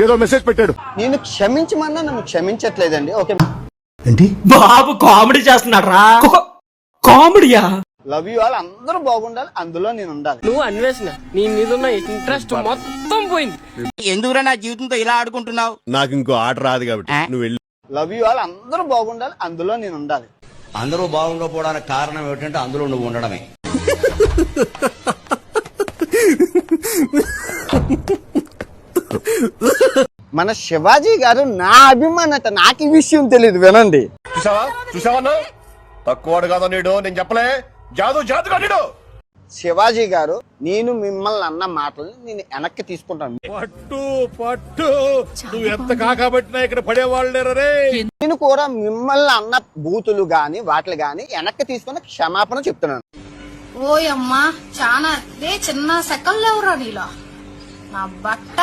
ఏదో మెసేజ్ పెట్టాడు. నేను క్షమించమన్నా నన్ను క్షమించట్లేదండి. ఓకే ఏంటి బాబు కామెడీ చేస్తున్నాడు రా. కామెడీయా? లవ్ యూ ఆల్, అందరూ బాగుండాలి, అందులో నేను ఉండాలి. నువ్వు అన్వేషణ నీ మీద ఉన్న ఇంట్రెస్ట్ మొత్తం పోయింది. ఎందుకురా నా జీవితంతో ఇలా ఆడుకుంటున్నావు? నాకు ఇంకో ఆట రాదు కాబట్టి నువ్వు వెళ్ళి. లవ్ యూ ఆల్, అందరూ బాగుండాలి, అందులో నేను ఉండాలి. అందరూ బాగుండకపోవడానికి కారణం ఏమిటంటే అందులో నువ్వు ఉండడమే. మన శివాజీ గారు నా అభిమానత, నాకు ఈ విషయం తెలియదు, వినండి. చూసావా తక్కువాడు కాదా నీడు, నేను చెప్పలే జాదుగా నీడు. శివాజీ గారు, నేను మిమ్మల్ని అన్న మాటల్ని నేను వెనక్కి తీసుకుంటాను. పట్టు నువ్వు ఎంత కాకబట్టినా ఇక్కడ పడేవాళ్ళు రే. నేను కూడా మిమ్మల్ని అన్న బూతులు గాని వాటిని గాని వెనక్కి తీసుకుని క్షమాపణ చెప్తున్నాను. ఓయమ్మా చాలా చిన్న సెకల్లో ఎవరా నీలో నా బట్ట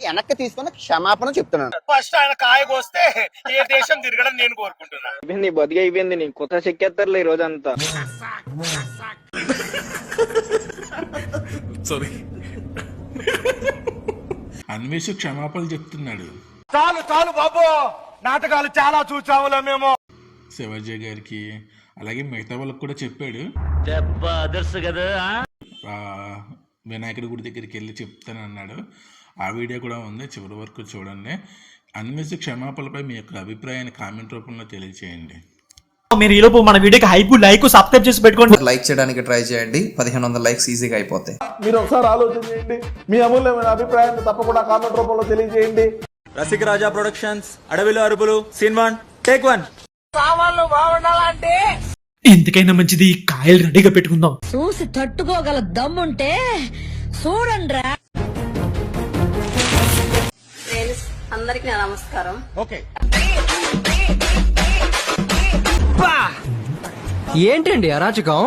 వెనక్కి తీసుకుని క్షమాపణ చెప్తున్నాను. ఫస్ట్ ఆయన కాయకొస్తే ఏ దేశం తిరగడం నేను కోరుకుంటున్నాను. నీ బతిగా అయిపోయింది, నీ కొత్త చెక్కేస్తారులే ఈ రోజంతా. అన్వేష్ క్షమాపణలు చెప్తున్నాడు. చాలు చాలు బాబు, నాటకాలు చాలా చూసాములే మేము. శివాజీ గారికి అలాగే మిగతా వాళ్ళకి కూడా చెప్పాడు. వినాయకుడి గుడి దగ్గరికి వెళ్ళి చెప్తానన్నాడు. ఆ వీడియో కూడా ఉంది, చివరి వరకు చూడండి. అన్వేష్ క్షమాపణలపై మీ యొక్క అభిప్రాయాన్ని కామెంట్ రూపంలో తెలియజేయండి. మీరు ఈలోపు మన వీడియోకి హైప్, లైక్, సబ్స్క్రైబ్ చేసి పెట్టుకోండి. లైక్ చేయడానికి ట్రై చేయండి. 1500 లైక్స్ ఈజీగా అయిపోతాయి. మీరు ఒకసారి ఆలోచన చేయండి, మీ అమూల్యమైన అభిప్రాయాన్ని తప్పకుండా కామెంట్ రూపంలో తెలియజేయండి. రసిక రాజా ప్రొడక్షన్స్, అడవిలో అరుపులు, సీన్ 1 టేక్ 1. సామాన్లు బాగుండాలంటే ఎందుకైనా మంచిది కాయలు రెడీగా పెట్టుకుందాం. చూసి తట్టుకోగల దమ్ముంటే చూడండి. అందరికి నమస్కారం. ఓకే, ఏంటండి అరాచకం?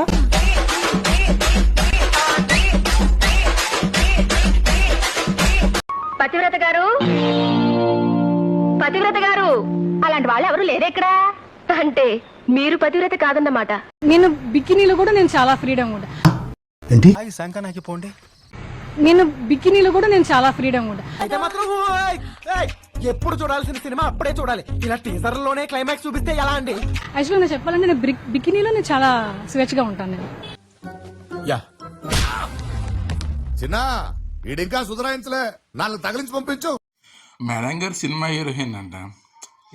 పతివ్రత గారు, పతివ్రత గారు, అలాంటి వాళ్ళు ఎవరు లేరెక్కడా? అంటే మీరు పతివ్రత కాదన్నమాట. నేను బికినీలో కూడా నేను చాలా ఫ్రీడమ్ ఉంటా. ఏంటి శంకనాకి పోండి. నేను బికినీలో కూడా నేను చాలా ఫ్రీడమ్ ఉంటా. అయితే మాత్రం ఎప్పుడు చూడాల్సిన సినిమా అప్పుడే చూడాలి. ఇలా టీజర్ లోనే క్లైమాక్స్ చూపిస్తే ఎలా అండి? యాక్చువల్గా నేను చెప్పాలంటే నేను బికినీలో నేను చాలా స్వేచ్ఛగా ఉంటాను. నేను చిన్న ఈడింకా సుధరాయించలే, నాలుగు తగిలించి పంపించు. మేడం గారు సినిమా హీరోయిన్ అంట.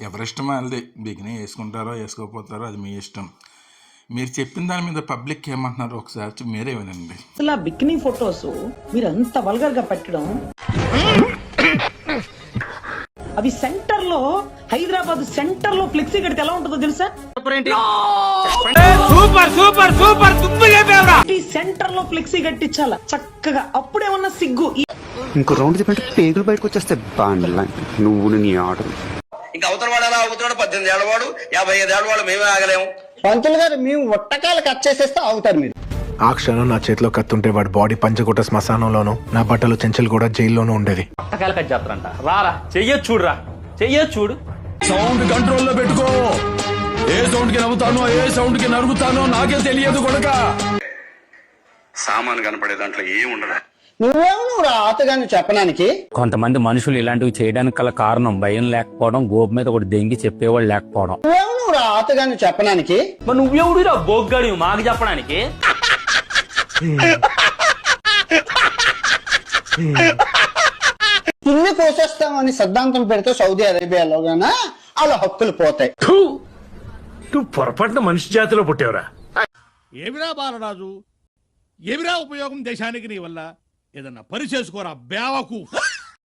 ఎవరిష్టమో వాళ్ళది, బిగినీ వేసుకుంటారో వేసుకోపోతారో అది మీ ఇష్టం. మీరు చెప్పిన దాని మీద పబ్లిక్ ఏమంటున్నారో ఒకసారి మీరే వినండి. అసలు ఆ బికినీ ఫొటోస్ మీరు అంత వల్గర్ గా పెట్టడం, అవి సెంటర్ లో, హైదరాబాద్ సెంటర్ లో ఫ్లెక్సీ కడితే ఎలా ఉంటుందో తెలుసా? సూపర్ సూపర్ సూపర్, సెంటర్ లో ఫ్లెక్సీ కట్టించాలా చక్కగా, అప్పుడేమన్నా సిగ్గు. ఇంకో రౌండ్ చెప్పంటే పేగులు బయటకు వచ్చేస్తే బాగా నువ్వు నీ ఆర్డర్. ఇంకా అవతల వాడు అవుతాడు, 18 ఏళ్ళ వాడు, 55 ఏళ్ళ వాడు, మేమే ఆగలేము. పంతులు గారు, మేము ఒట్టకాయలు కట్ చేసేస్తే అవుతారు మీరు. ఆ క్షణం నా చేతిలో కత్తుంటే వాడి బాడీ పంచకోట శ్మశానంలోను, నా బట్టలు చెంచలు కూడా జైల్లోనూ ఉండేది. పట్టకాయలు కట్ చేస్తారంట. రారా చెయ్యొచ్చు, చూడురా చెయ్యొచ్చు, చూడు. సౌండ్ కంట్రోల్ లో పెట్టుకో. ఏ సౌండ్ కి నవ్వుతానో ఏ సౌండ్ కి నరుగుతానో నాకే తెలియదు కొడక. సామాన్ కనపడే దాంట్లో ఏం ఉండదు. నువ్వు రాతగాని చెప్పడానికి. కొంతమంది మనుషులు ఇలాంటివి చేయడానికి గల కారణం భయం లేకపోవడం, గోపు మీద ఒకటి దెంగి చెప్పేవాళ్ళు లేకపోవడం. నువ్వు రాతగాని చెప్పడానికి. మరి నువ్వెవడురా బొగ్గాడి మాకు చెప్పడానికి? ఇన్ని కోసేస్తామని సిద్ధాంతం పెడితే సౌదీ అరేబియాలో గానా వాళ్ళ హక్కులు పోతాయి. నువ్వు పొరపాటున మనిషి జాతిలో పుట్టేవరా? ఏమిరా బాలరాజు, ఏమిరా ఉపయోగం దేశానికి నీ వల్ల? ఏదన్నా పని చేసుకోరా బేవకు.